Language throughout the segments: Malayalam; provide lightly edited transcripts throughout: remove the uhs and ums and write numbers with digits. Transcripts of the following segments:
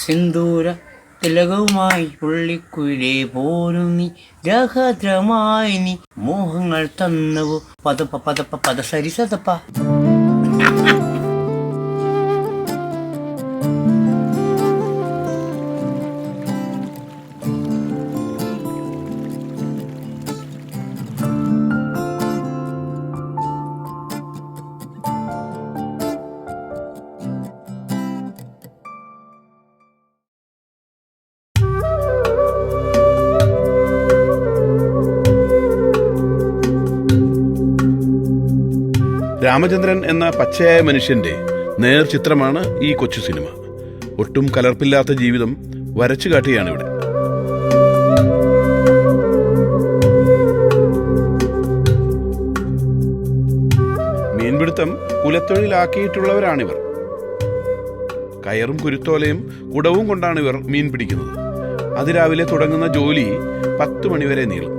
സിന്ദൂര തിലകവുമായി പുള്ളിക്കുയിലേ പോരും നീ രഹദ്രമായി നീ മോഹങ്ങൾ തന്നവോ പദപ്പ പദപ്പ പദസരി സതപ്പ. രാമചന്ദ്രൻ എന്ന പച്ചയായ മനുഷ്യന്റെ നേർചിത്രമാണ് ഈ കൊച്ചു സിനിമ. ഒട്ടും കലർപ്പില്ലാത്ത ജീവിതം വരച്ചു കാട്ടിയാണിവിടെ. മീൻപിടുത്തം കുലത്തൊഴിലാക്കിയിട്ടുള്ളവരാണിവർ. കയറും കുരുത്തോലയും കുടവും കൊണ്ടാണ് ഇവർ മീൻ പിടിക്കുന്നത്. അതിരാവിലെ തുടങ്ങുന്ന ജോലി 10 മണിവരെ നീളും.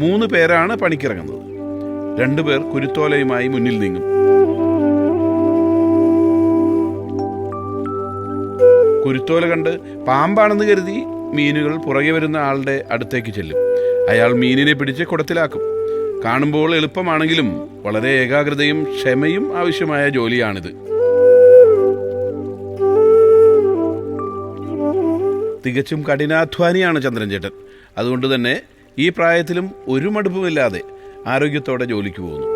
മൂന്ന് പേരാണ് പണിക്കിറങ്ങുന്നത്. 2 പേർ കുരുത്തോലയുമായി മുന്നിൽ നീങ്ങും. കുരുത്തോല കണ്ട് പാമ്പാണെന്ന് കരുതി മീനുകൾ പുറകെ വരുന്ന ആളുടെ അടുത്തേക്ക് ചെല്ലും. അയാൾ മീനിനെ പിടിച്ച് കുടത്തിലാക്കും. കാണുമ്പോൾ എളുപ്പമാണെങ്കിലും വളരെ ഏകാഗ്രതയും ക്ഷമയും ആവശ്യമായ ജോലിയാണിത്. തികച്ചും കഠിനാധ്വാനിയാണ് ചന്ദ്രൻ ചേട്ടൻ. അതുകൊണ്ട് തന്നെ ഈ പ്രായത്തിലും ഒരു മടുപ്പുമില്ലാതെ ആരോഗ്യത്തോടെ ജോലിക്ക് പോകുന്നു.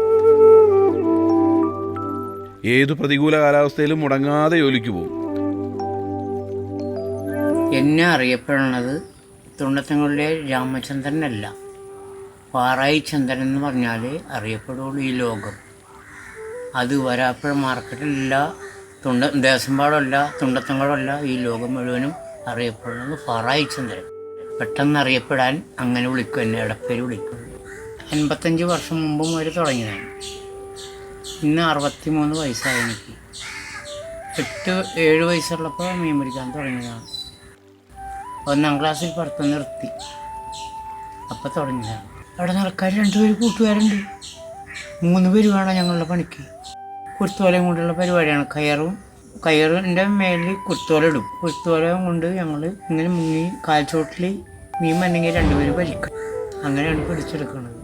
ഏതു പ്രതികൂല കാലാവസ്ഥയിലും മുടങ്ങാതെ ജോലിക്ക് പോകും. എന്നെ അറിയപ്പെടുന്നത് തുണ്ടത്തങ്ങളുടെ രാമചന്ദ്രനല്ല, പാറായി ചന്ദ്രൻ എന്ന് പറഞ്ഞാലേ അറിയപ്പെടുള്ളൂ ഈ ലോകം. അത് വരാപ്പുഴ മാർക്കറ്റിലല്ല, ദേശമ്പാടല്ല, തുണ്ടത്തങ്ങളല്ല, ഈ ലോകം മുഴുവനും അറിയപ്പെടുന്നത് പാറായി ചന്ദ്രൻ. പെട്ടെന്ന് അറിയപ്പെടാൻ അങ്ങനെ വിളിക്കും, എന്നെ ഇടപ്പേര് വിളിക്കും. 85 വർഷം മുമ്പ് മുതൽ തുടങ്ങിയതാണ്. ഇന്ന് 63 വയസ്സായി എനിക്ക്. 7 വയസ്സുള്ളപ്പോൾ മീൻ പിടിക്കാൻ തുടങ്ങിയതാണ്. 1ാം ക്ലാസ്സിൽ പഠിത്തം നിർത്തി. അപ്പോൾ തുടങ്ങിയതാണ്. അവിടെ നടക്കാൻ 2 പേര് കൂട്ടുകാരുണ്ട്. 3 പേര് വേണം ഞങ്ങളുടെ പണിക്ക്. കുരുത്തോലയും കൊണ്ടുള്ള പരിപാടിയാണ്. കയറിൻ്റെ മേലിൽ കുരുത്തോല ഇടും. കുരുത്തോല കൊണ്ട് ഞങ്ങൾ ഇങ്ങനെ മുങ്ങി കാൽച്ചോട്ടിൽ മീൻ വന്നെങ്കിൽ 2 പേര് വലിക്കും. അങ്ങനെയാണ് പിടിച്ചെടുക്കുന്നത്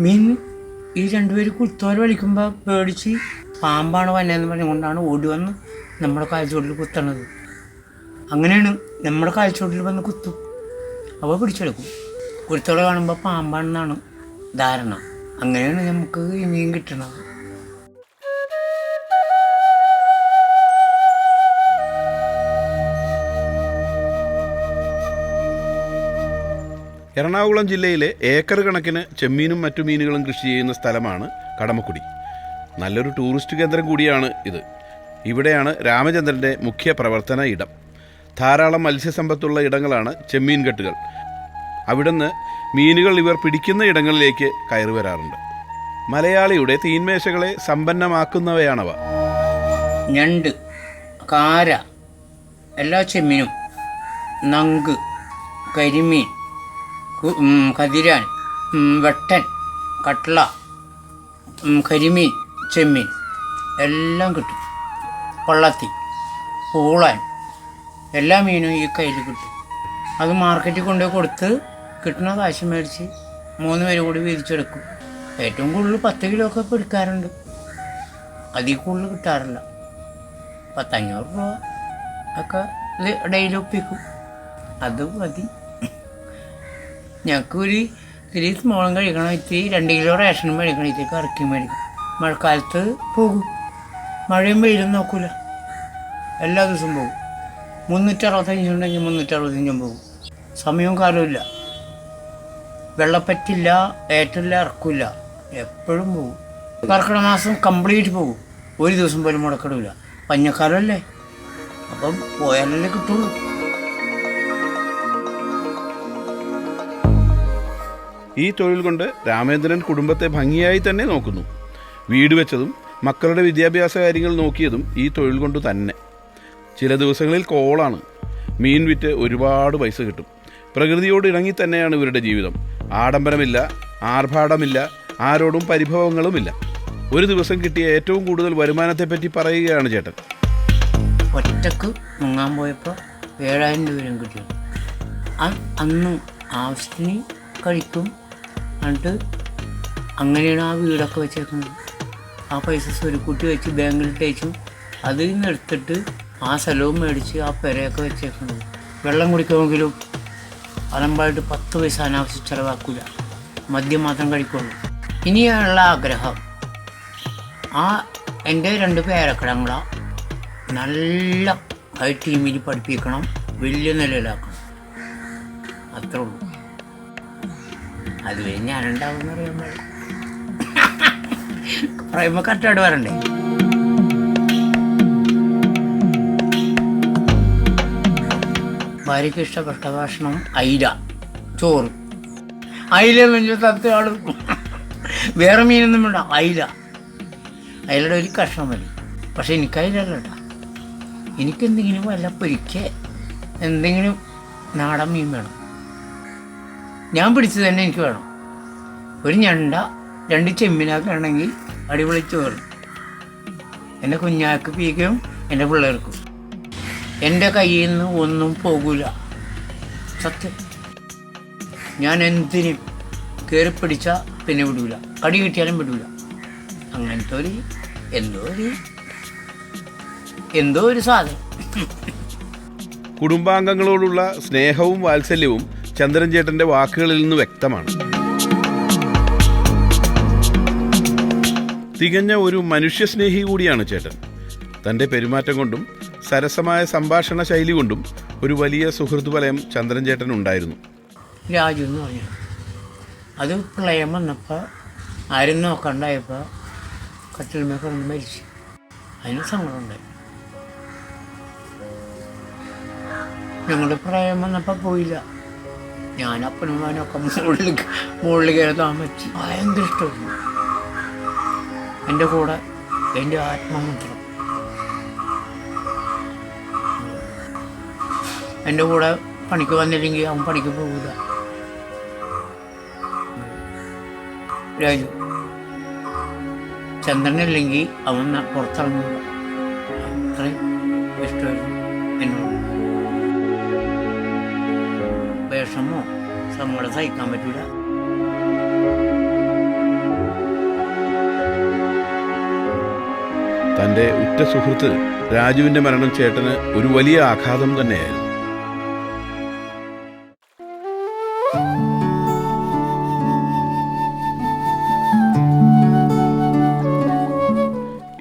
മീൻ. ഈ 2 പേര് കുരുത്തോല വലിക്കുമ്പോൾ പേടിച്ച് പാമ്പാണ് വന്നതെന്ന് പറഞ്ഞുകൊണ്ടാണ് ഓടി വന്ന് നമ്മുടെ കാൽച്ചോട്ടിൽ കുത്തണത്. അങ്ങനെയാണ് നമ്മുടെ കാൽച്ചോട്ടിൽ വന്ന് കുത്തും. അപ്പോൾ പിടിച്ചെടുക്കും. കുരുത്തോല കാണുമ്പോൾ പാമ്പാണെന്നാണ് ധാരണ. അങ്ങനെയാണ് നമുക്ക് ഈ മീൻ കിട്ടണത്. എറണാകുളം ജില്ലയിലെ ഏക്കർ കണക്കിന് ചെമ്മീനും മറ്റു മീനുകളും കൃഷി ചെയ്യുന്ന സ്ഥലമാണ് കടമക്കുടി. നല്ലൊരു ടൂറിസ്റ്റ് കേന്ദ്രം കൂടിയാണ് ഇത്. ഇവിടെയാണ് രാമചന്ദ്രൻ്റെ മുഖ്യ പ്രവർത്തന ഇടം. ധാരാളം മത്സ്യസമ്പത്തുള്ള ഇടങ്ങളാണ് ചെമ്മീൻ കെട്ടുകൾ. അവിടുന്ന് മീനുകൾ ഇവർ പിടിക്കുന്ന ഇടങ്ങളിലേക്ക് കയറി വരാറുണ്ട്. മലയാളിയുടെ തീന്മേശകളെ സമ്പന്നമാക്കുന്നവയാണവ. ഞണ്ട്, കാര, എല്ലാ ചെമ്മീനും, നങ്ക്, കരിമീൻ, കതിരാൻ, വെട്ടൻ, കട്ട്ള, കരിമീൻ, ചെമ്മീൻ എല്ലാം കിട്ടും. പള്ളത്തി, പൂളൻ, എല്ലാ മീനും ഈ കയ്യിൽ കിട്ടും. അത് മാർക്കറ്റിൽ കൊണ്ടുപോയി കൊടുത്ത് കിട്ടുന്ന കാശ് മേടിച്ച് 3 പേര് കൂടി വീതിച്ചെടുക്കും. ഏറ്റവും കൂടുതൽ 10 കിലോ ഒക്കെ പിടിക്കാറുണ്ട്. അതിൽ കൂടുതൽ കിട്ടാറില്ല. 500 രൂപ ഒക്കെ ഡെയിലി ഒപ്പിക്കും. അത് മതി. ഞങ്ങൾക്ക് ഇത്തിരി സ്മോളും കഴിക്കണം, ഇത്തിരി 2 കിലോ റേഷനും മേടിക്കണം, ഇത്തിരി കറക്കി മേടിക്കണം. മഴക്കാലത്ത് പോകും. മഴയും വെയിലും നോക്കൂല, എല്ലാ ദിവസവും പോകും. 365 ഉണ്ടെങ്കിൽ 365 പോകും. സമയവും കാലമില്ല, വെള്ളപ്പറ്റില്ല, ഏറ്റില്ല, ഇറക്കില്ല, എപ്പോഴും പോകും. കർക്കിടക മാസം കംപ്ലീറ്റ് പോകും. ഒരു ദിവസം പോലും മുടക്കിടില്ല. പഞ്ഞക്കാലമല്ലേ, അപ്പം പോയാലല്ലേ കിട്ടുള്ളൂ. ഈ തൊഴിൽ കൊണ്ട് രാമചന്ദ്രൻ കുടുംബത്തെ ഭംഗിയായി തന്നെ നോക്കുന്നു. വീട് വെച്ചതും മക്കളുടെ വിദ്യാഭ്യാസ കാര്യങ്ങൾ നോക്കിയതും ഈ തൊഴിൽ കൊണ്ട് തന്നെ. ചില ദിവസങ്ങളിൽ കോളാണ്. മീൻ വിറ്റ് ഒരുപാട് പൈസ കിട്ടും. പ്രകൃതിയോട് ഇണങ്ങി തന്നെയാണ് ഇവരുടെ ജീവിതം. ആഡംബരമില്ല, ആർഭാടമില്ല, ആരോടും പരിഭവങ്ങളുമില്ല. ഒരു ദിവസം കിട്ടിയ ഏറ്റവും കൂടുതൽ വരുമാനത്തെപ്പറ്റി പറയുകയാണ് ചേട്ടൻ. ഒറ്റക്ക് മുങ്ങാൻ പോയപ്പോൾ 7,000 രൂപയും കിട്ടിയത്. അന്ന് ആവശ്യത്തിന് കഴിക്കും. എന്നിട്ട് അങ്ങനെയാണ് ആ വീടൊക്കെ വെച്ചേക്കുന്നത്. ആ പൈസ സ്വരുക്കൂട്ടി വെച്ച് ബാങ്കിലിട്ട് വെച്ചു. അതിൽ നിന്ന് എടുത്തിട്ട് ആ സ്ഥലവും മേടിച്ച് ആ പെരയൊക്കെ വെച്ചേക്കുന്നത്. വെള്ളം കുടിക്കുമെങ്കിലും അലമ്പായിട്ട് 10 പൈസ അനാവശ്യം ചിലവാക്കില്ല. മദ്യം മാത്രം കഴിക്കുള്ളൂ. ഇനിയുള്ള ആഗ്രഹം എൻ്റെ 2 പേരക്കിടങ്ങളെ നല്ല ഹൈ ടീമിൽ പഠിപ്പിക്കണം, വലിയ നിലയിലാക്കണം. അത്രേ ഉള്ളൂ. അതുവരെ ഞാനുണ്ടാവുമെന്ന് പറയുമ്പോൾ കറക്റ്റായിട്ട് വരണ്ടേ. ഭാര്യയ്ക്ക് ഇഷ്ടപ്പെട്ട ഭക്ഷണം അയില, ചോറ്. അയില വലിയ തത്തയാളും വേറെ മീനൊന്നും വേണ്ട. അയിലയുടെ ഒരു കഷ്ണം മതി. പക്ഷെ എനിക്കതിലല്ല കേട്ടോ. എനിക്കെന്തെങ്കിലും വല്ല പൊരിക്ക എന്തെങ്കിലും നാടൻ മീൻ വേണം. ഞാൻ പിടിച്ചത് തന്നെ എനിക്ക് വേണം. ഒരു ഞണ്ട 2 ചെമ്മീനൊക്കെ ആണെങ്കിൽ അടിപൊളി ചോറ്. എൻ്റെ കുഞ്ഞാക്ക് പീക്കും എൻ്റെ പിള്ളേർക്കും. എൻ്റെ കയ്യിൽ നിന്ന് ഒന്നും പോകില്ല. സത്യം. ഞാൻ എന്തിനും കയറി പിടിച്ചാൽ പിന്നെ വിടൂല. കടി കിട്ടിയാലും വിടൂല. അങ്ങനത്തെ എന്തോ ഒരു സാധനം. കുടുംബാംഗങ്ങളോടുള്ള സ്നേഹവും വാത്സല്യവും ചന്ദ്രൻ ചേട്ടൻ്റെ വാക്കുകളിൽ നിന്ന് വ്യക്തമാണ്. തികഞ്ഞ ഒരു മനുഷ്യസ്നേഹി കൂടിയാണ് ചേട്ടൻ. തൻ്റെ പെരുമാറ്റം കൊണ്ടും സരസമായ സംഭാഷണ ശൈലി കൊണ്ടും ഒരു വലിയ സുഹൃത്ത് വലയം ചന്ദ്രൻ ചേട്ടൻ ഉണ്ടായിരുന്നു. രാജു എന്ന് പറഞ്ഞു. അത് പ്രളയം വന്നപ്പോൾ ആരും നോക്കണ്ടായപ്പോൾ കട്ടിൽമേ കൊണ്ട് മരിച്ചു. അതിന് സങ്കടമുണ്ടായി. ഞങ്ങൾ പ്രളയം വന്നപ്പോൾ പോയില്ല. ഞാൻ അപ്പനും മോനൊക്കെ മുകളിൽ കയറി താമസിച്ചു. ഭയങ്കര ഇഷ്ടമായിരുന്നു. എൻ്റെ കൂടെ എൻ്റെ ആത്മമന്ത്രം. എൻ്റെ കൂടെ പണിക്ക് വന്നില്ലെങ്കിൽ അവൻ പണിക്ക് പോകില്ല. രാജു ചന്ദ്രനില്ലെങ്കിൽ അവൻ പുറത്തിറങ്ങില്ല. അത്രയും ഇഷ്ടമായിരുന്നു എന്നോട്. വിഷമോ സങ്കടം സഹിക്കാൻ പറ്റില്ല. തൻ്റെ ഉറ്റ സുഹൃത്ത് രാജുവിൻ്റെ മരണം ചേട്ടന് ഒരു വലിയ ആഘാതം തന്നെയായിരുന്നു.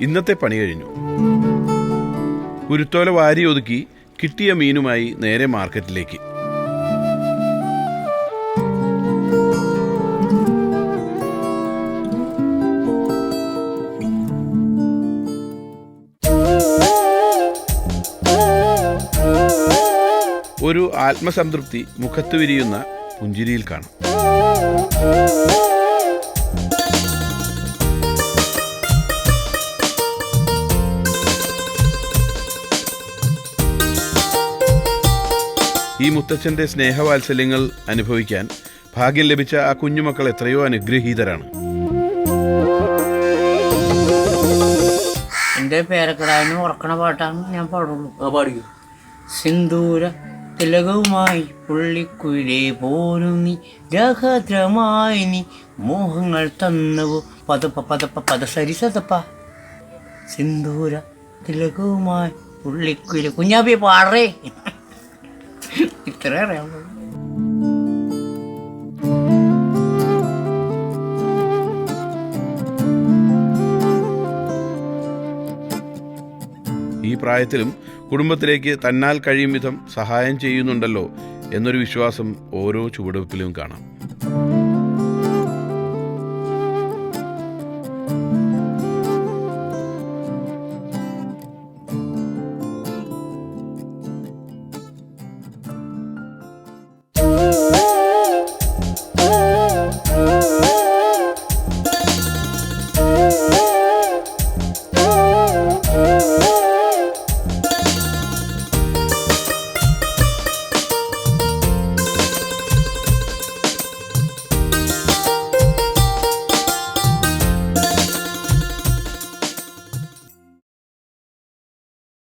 ഇന്നത്തെ പണി കഴിഞ്ഞു. കുരുത്തോല വാരി ഒതുക്കി കിട്ടിയ മീനുമായി നേരെ മാർക്കറ്റിലേക്ക്. ഒരു ആത്മസംതൃപ്തി മുഖത്ത് വിരിയുന്ന പുഞ്ചിരിയിൽ കാണാം. ഈ മുത്തച്ഛൻ്റെ സ്നേഹവാത്സല്യങ്ങൾ അനുഭവിക്കാൻ ഭാഗ്യം ലഭിച്ച ആ കുഞ്ഞുമക്കൾ എത്രയോ അനുഗ്രഹീതരാണ്. എൻ്റെ പേരക്കിടാവിന് ഉറക്കണ പാട്ടാണ് ഞാൻ പാടുള്ളൂ. പാടിക്കൂ. സിന്ദൂര തിലകവുമായി പുള്ളിക്കുയിലേ പോലും നീ രഹദ്രമായി നീ മോഹങ്ങൾ തന്നവോ പദസരി സതപ്പ. സിന്ദൂര തിലകവുമായി പുള്ളിക്കുയിലെ കുഞ്ഞാപ്പി പാടേ. ഇത്ര അറിയാമോ? ഈ പ്രായത്തിലും കുടുംബത്തിലേക്ക് തന്നാൽ കഴിയും വിധം സഹായം ചെയ്യുന്നുണ്ടല്ലോ എന്നൊരു വിശ്വാസം ഓരോ ചുവടുവെപ്പിലും കാണാം.